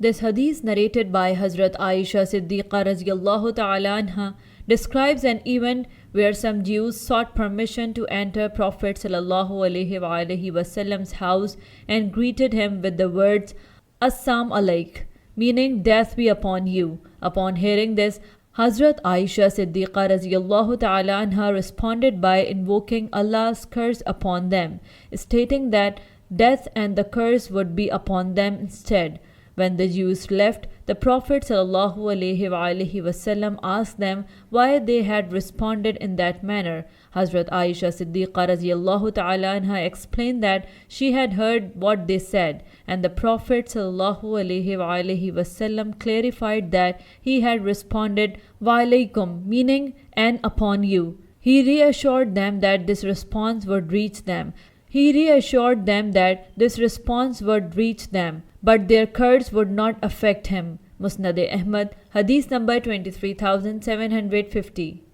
This hadith narrated by Hazrat Aisha Siddiqa radiallahu ta'ala anha describes an event where some Jews sought permission to enter Prophet sallallahu alaihi wasallam's house and greeted him with the words Assam alaik, meaning death be upon you. Upon hearing this, Hazrat Aisha Siddiqa radiallahu ta'ala anha responded by invoking Allah's curse upon them, stating that death and the curse would be upon them instead. When the Jews left, the Prophet ﷺ asked them why they had responded in that manner. Hazrat Aisha Siddiqa radiallahu ta'ala anha explained that she had heard what they said, and the Prophet ﷺ clarified that he had responded Walaikum, meaning and upon you. He reassured them that this response would reach them. But their curse would not affect him. Musnad Ahmad, Hadith number 23750.